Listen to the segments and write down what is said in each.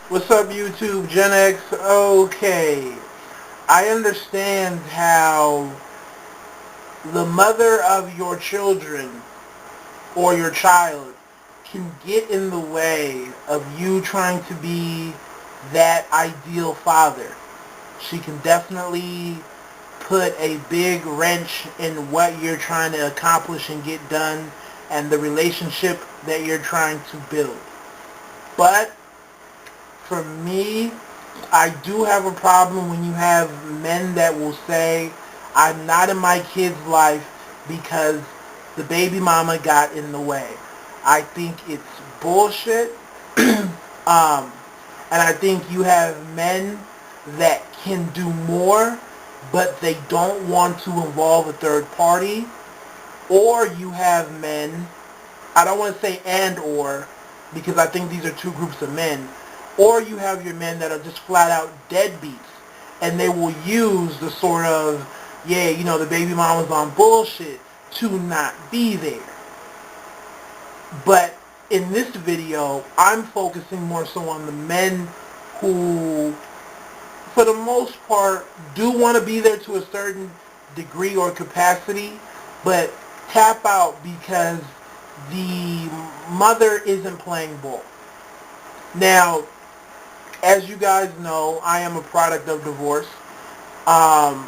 What's up, YouTube? Gen X? Okay. I understand how the mother of your children or your child can get in the way of you trying to be that ideal father. She can definitely put a big wrench in what you're trying to accomplish and get done and the relationship that you're trying to build. But for me, I do have a problem when you have men that will say, I'm not in my kid's life because the baby mama got in the way. I think it's bullshit. And I think you have men that can do more, but they don't want to involve a third party. Or you have men, I don't want to say and or, because I think these are two groups of men. Or you have your men that are just flat out deadbeats, and they will use the sort of, yeah, the baby mama's on bullshit to not be there. But in this video, I'm focusing more so on the men who, for the most part, do want to be there to a certain degree or capacity, but tap out because the mother isn't playing ball. Now, as you guys know, I am a product of divorce. Um,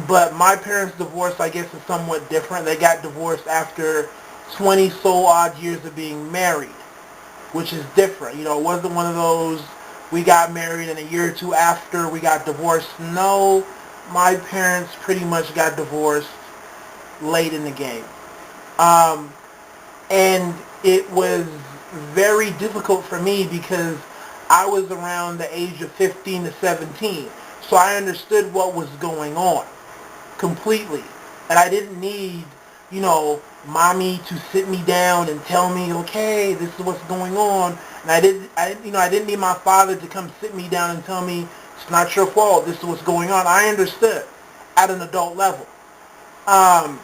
but my parents' divorce, I guess, is somewhat different. They got divorced after 20 so odd years of being married, which is different. It wasn't one of those, we got married and a year or two after we got divorced. No, my parents pretty much got divorced late in the game. Um, and it was very difficult for me because I was around the age of 15 to 17. So I understood what was going on completely. And I didn't need, mommy to sit me down and tell me, okay, this is what's going on. And I didn't need my father to come sit me down and tell me, it's not your fault, this is what's going on. I understood at an adult level. Um,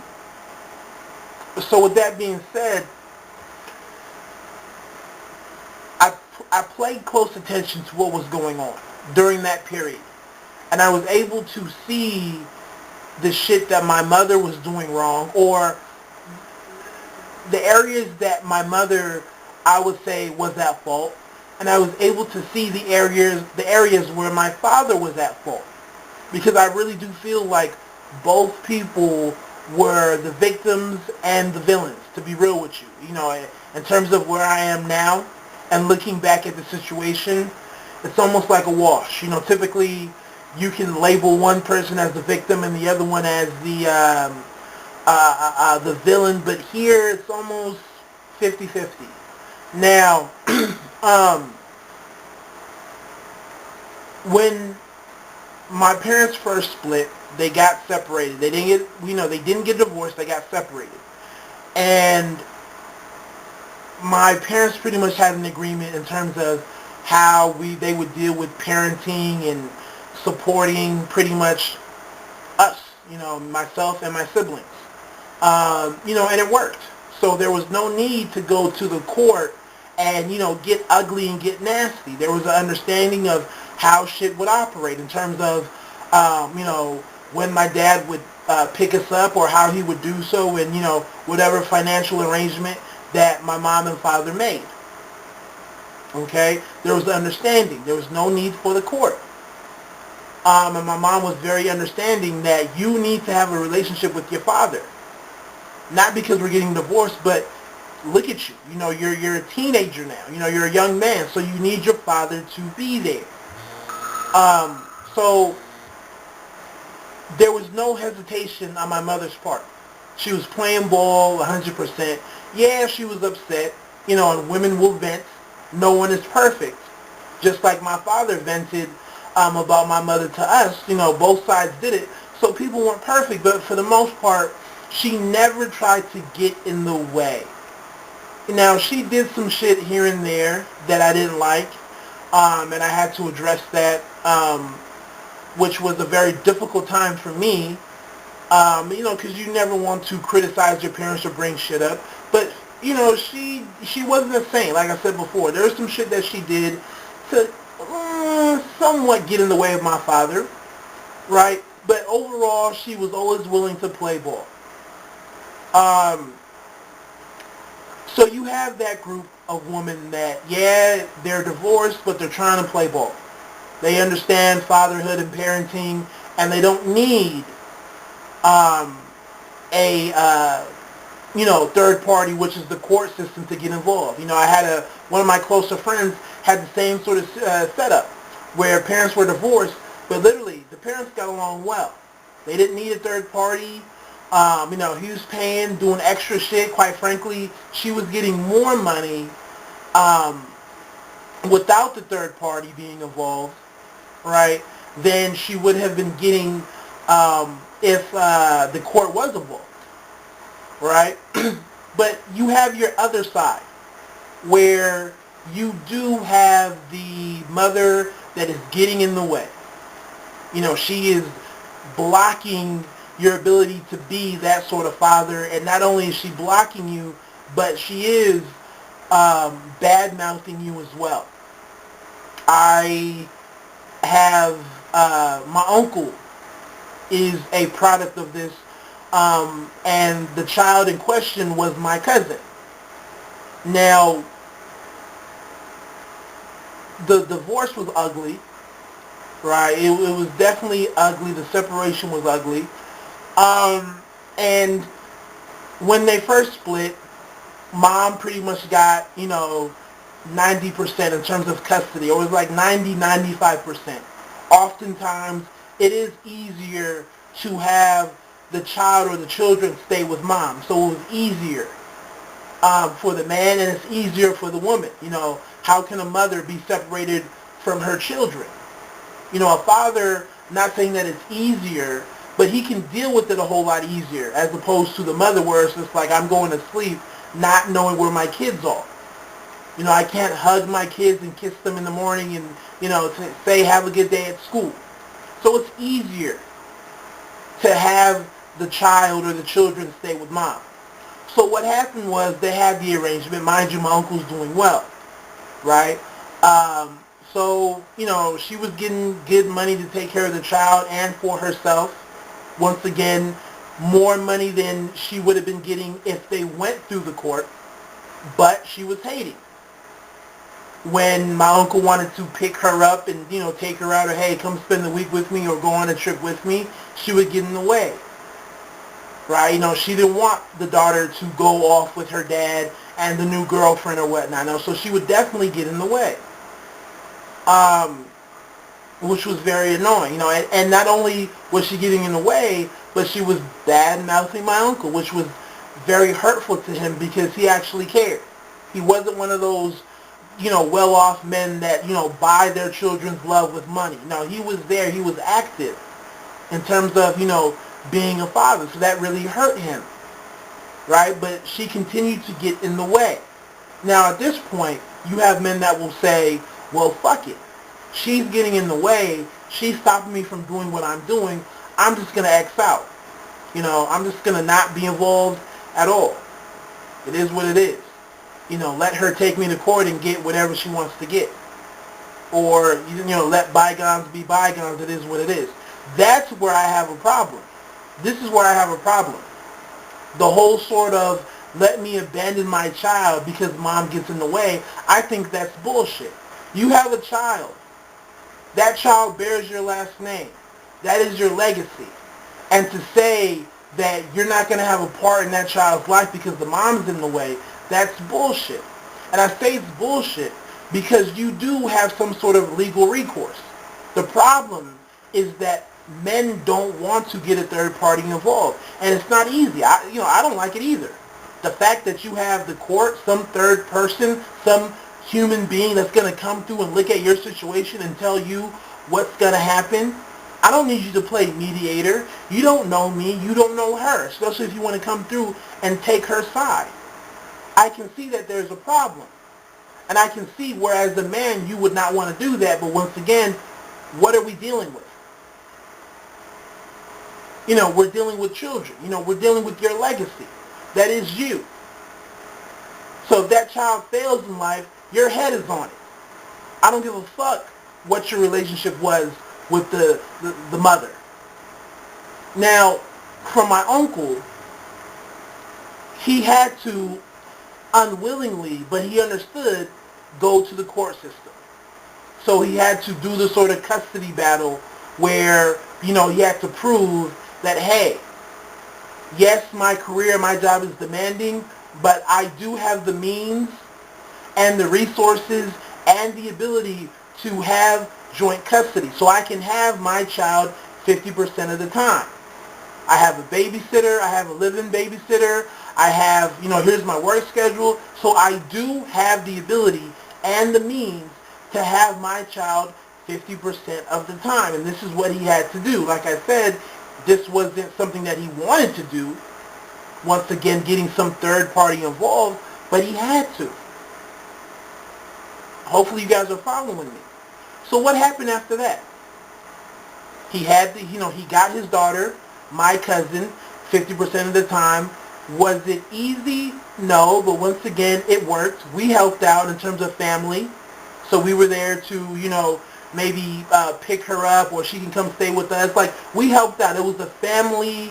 so with that being said, I, I paid close attention to what was going on during that period. And I was able to see the shit that my mother was doing wrong, or the areas that my mother, I would say, was at fault. And I was able to see the areas where my father was at fault. Because I really do feel like both people were the victims and the villains, to be real with you. In terms of where I am now and looking back at the situation, it's almost like a wash. Typically you can label one person as the victim and the other one as the villain, but here it's almost 50-50. Now, um, when my parents first split, they got separated. They didn't get divorced. They got separated, and my parents pretty much had an agreement in terms of how they would deal with parenting and supporting pretty much us, myself and my siblings. And it worked. So there was no need to go to the court and, get ugly and get nasty. There was an understanding of how shit would operate in terms of, when my dad would pick us up or how he would do so and, whatever financial arrangement that my mom and father made. Okay? There was an understanding. There was no need for the court. And my mom was very understanding that you need to have a relationship with your father. Not because we're getting divorced, but look at you. You're a teenager now. You're a young man, so you need your father to be there. So there was no hesitation on my mother's part. She was playing ball 100%. Yeah, she was upset. And women will vent. No one is perfect. Just like my father vented about my mother to us. Both sides did it. So people weren't perfect, but for the most part, she never tried to get in the way. Now, she did some shit here and there that I didn't like, and I had to address that, which was a very difficult time for me, because you never want to criticize your parents or bring shit up. But, she wasn't a saint, like I said before. There was some shit that she did to somewhat get in the way of my father, right? But overall, she was always willing to play ball. Um, so you have that group of women that, yeah, they're divorced, but they're trying to play ball. They understand fatherhood and parenting, and they don't need um, a third party, which is the court system, to get involved. I had one of my closer friends had the same sort of setup where parents were divorced, but literally the parents got along well. They didn't need a third party. He was paying, doing extra shit. Quite frankly, she was getting more money um, without the third party being involved, right, than she would have been getting if the court was involved, right? But you have your other side where you do have the mother that is getting in the way. She is blocking your ability to be that sort of father, and not only is she blocking you, but she is bad-mouthing you as well. I have my uncle is a product of this, and the child in question was my cousin. Now, the divorce was ugly, right? It was definitely ugly. The separation was ugly. And when they first split, mom pretty much got, 90% in terms of custody. It was like 95%. Oftentimes, it is easier to have the child or the children stay with mom. So it was easier for the man, and it's easier for the woman. How can a mother be separated from her children? A father, not saying that it's easier, but he can deal with it a whole lot easier, as opposed to the mother where it's just like, I'm going to sleep not knowing where my kids are. I can't hug my kids and kiss them in the morning and, say have a good day at school. So it's easier to have the child or the children stay with mom. So what happened was they had the arrangement. Mind you, my uncle's doing well, right? So, she was getting good money to take care of the child and for herself. Once again, more money than she would have been getting if they went through the court, but she was hating. When my uncle wanted to pick her up and, take her out, or hey, come spend the week with me or go on a trip with me, she would get in the way. Right? She didn't want the daughter to go off with her dad and the new girlfriend or whatnot. So she would definitely get in the way. Which was very annoying. And not only was she getting in the way, but she was bad-mouthing my uncle, which was very hurtful to him because he actually cared. He wasn't one of those, well-off men that, buy their children's love with money. No, he was there. He was active in terms of, being a father. So that really hurt him, right? But she continued to get in the way. Now, at this point, you have men that will say, well, fuck it. She's getting in the way. She's stopping me from doing what I'm doing. I'm just going to X out. I'm just going to not be involved at all. It is what it is. Let her take me to court and get whatever she wants to get. Or, let bygones be bygones. It is what it is. That's where I have a problem. This is where I have a problem. The whole sort of let me abandon my child because mom gets in the way, I think that's bullshit. You have a child. That child bears your last name. That is your legacy. And to say that you're not going to have a part in that child's life because the mom's in the way, that's bullshit. And I say it's bullshit because you do have some sort of legal recourse. The problem is that men don't want to get a third party involved. And it's not easy. I don't like it either. The fact that you have the court, some third person, some human being that's going to come through and look at your situation and tell you what's going to happen. I don't need you to play mediator. You don't know me. You don't know her, especially if you want to come through and take her side. I can see that there's a problem. And I can see where as a man you would not want to do that. But once again, what are we dealing with? We're dealing with children. We're dealing with your legacy. That is you. So if that child fails in life, your head is on it. I don't give a fuck what your relationship was with the mother. Now, from my uncle, he had to unwillingly, but he understood, go to the court system. So he had to do the sort of custody battle where, he had to prove that, hey, yes, my career, my job is demanding, but I do have the means and the resources and the ability to have joint custody. So I can have my child 50% of the time. I have a babysitter. I have a live-in babysitter. I have, here's my work schedule. So I do have the ability and the means to have my child 50% of the time. And this is what he had to do. Like I said, this wasn't something that he wanted to do. Once again, getting some third party involved, but he had to. Hopefully you guys are following me. So what happened after that? He had he got his daughter, my cousin, 50% of the time. Was it easy? No, but once again, it worked. We helped out in terms of family. So we were there to, maybe pick her up, or she can come stay with us. Like, we helped out. It was a family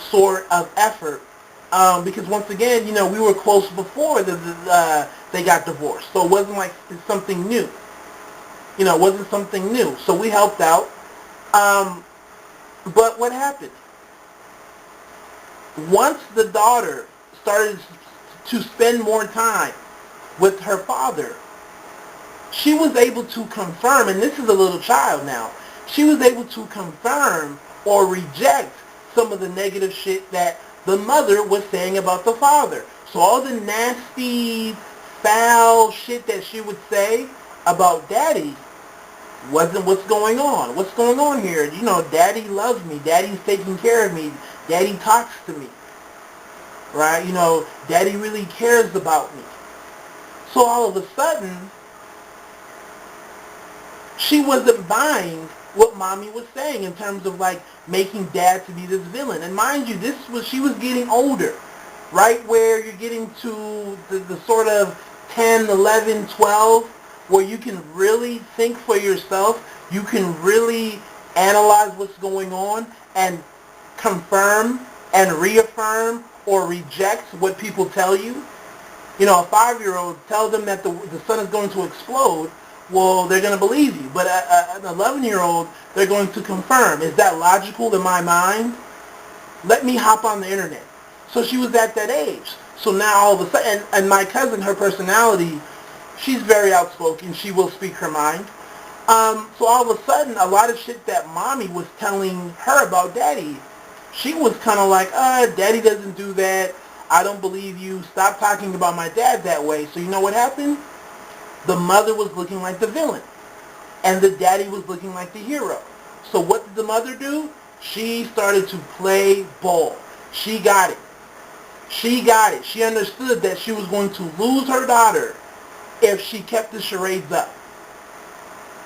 sort of effort. Because once again, we were close before they got divorced. So it wasn't like it's something new. It wasn't something new. So we helped out. But what happened? Once the daughter started to spend more time with her father, she was able to confirm, and this is a little child now, she was able to confirm or reject some of the negative shit that the mother was saying about the father. So all the nasty, foul shit that she would say about daddy wasn't what's going on. What's going on here? Daddy loves me. Daddy's taking care of me. Daddy talks to me. Right? Daddy really cares about me. So all of a sudden, she wasn't buying what mommy was saying in terms of like making dad to be this villain. And mind you, she was getting older, right where you're getting to the sort of 10, 11, 12, where you can really think for yourself. You can really analyze what's going on and confirm and reaffirm or reject what people tell you. A 5-year-old, tell them that the sun is going to explode. Well, they're going to believe you. But an 11-year-old, they're going to confirm. Is that logical in my mind? Let me hop on the internet. So she was at that age. So now all of a sudden, and my cousin, her personality, she's very outspoken. She will speak her mind. So all of a sudden, a lot of shit that mommy was telling her about daddy, she was kind of like, daddy doesn't do that. I don't believe you. Stop talking about my dad that way. So you know what happened? The mother was looking like the villain, and the daddy was looking like the hero. So what did the mother do? She started to play ball. She got it. She got it. She understood that she was going to lose her daughter if she kept the charades up.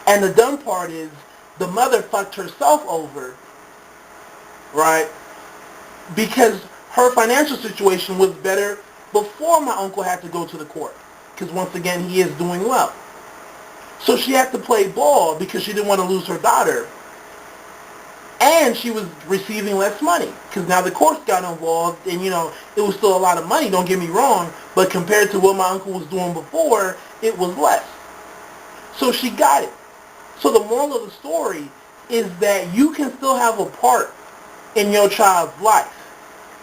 And the dumb part is, the mother fucked herself over, right? Because her financial situation was better before my uncle had to go to the court. Because once again, he is doing well. So she had to play ball because she didn't want to lose her daughter. And she was receiving less money because now the courts got involved, and it was still a lot of money, don't get me wrong, but compared to what my uncle was doing before, it was less. So she got it. So the moral of the story is that you can still have a part in your child's life.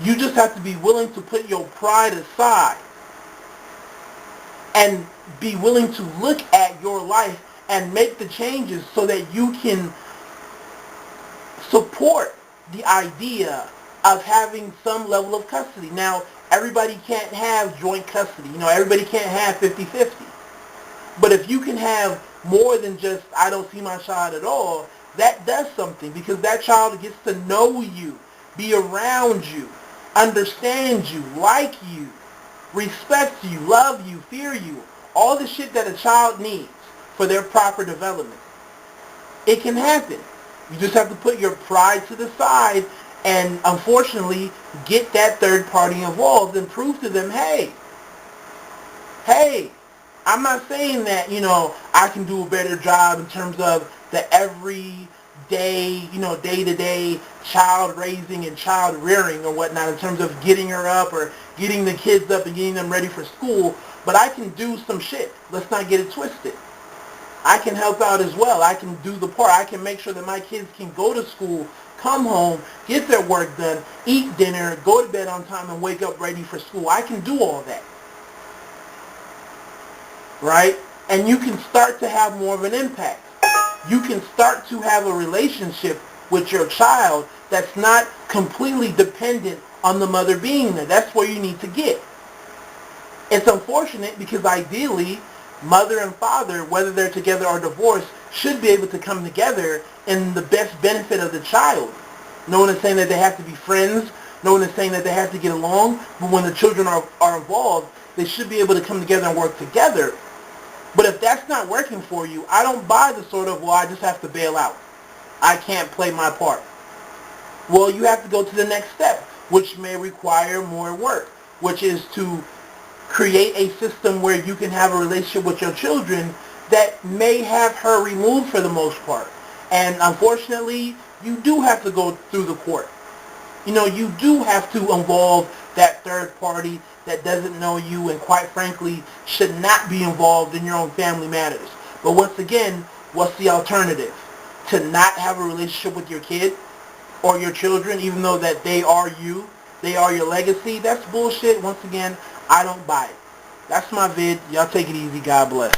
You just have to be willing to put your pride aside and be willing to look at your life and make the changes so that you can support the idea of having some level of custody. Now, everybody can't have joint custody. Everybody can't have 50-50. But if you can have more than just, I don't see my child at all, that does something, because that child gets to know you, be around you, understand you, like you, respect you, love you, fear you, all the shit that a child needs for their proper development. It can happen. You just have to put your pride to the side and, unfortunately, get that third party involved and prove to them, hey, I'm not saying that, I can do a better job in terms of the everyday, day-to-day child raising and child rearing or whatnot in terms of getting her up or getting the kids up and getting them ready for school, but I can do some shit. Let's not get it twisted. I can help out as well. I can do the part. I can make sure that my kids can go to school, come home, get their work done, eat dinner, go to bed on time, and wake up ready for school. I can do all that. Right? And you can start to have more of an impact. You can start to have a relationship with your child that's not completely dependent on the mother being there. That's where you need to get. It's unfortunate because ideally, mother and father, whether they're together or divorced, should be able to come together in the best benefit of the child. No one is saying that they have to be friends. No one is saying that they have to get along. But when the children are involved, they should be able to come together and work together. But if that's not working for you, I don't buy the sort of, well, I just have to bail out. I can't play my part. Well, you have to go to the next step, which may require more work, which is to create a system where you can have a relationship with your children that may have her removed for the most part. And unfortunately, you do have to go through the court. You do have to involve that third party that doesn't know you and quite frankly should not be involved in your own family matters. But once again, what's the alternative? To not have a relationship with your kid or your children, even though that they are you, they are your legacy? That's bullshit. Once again, I don't buy it. That's my vid. Y'all take it easy. God bless.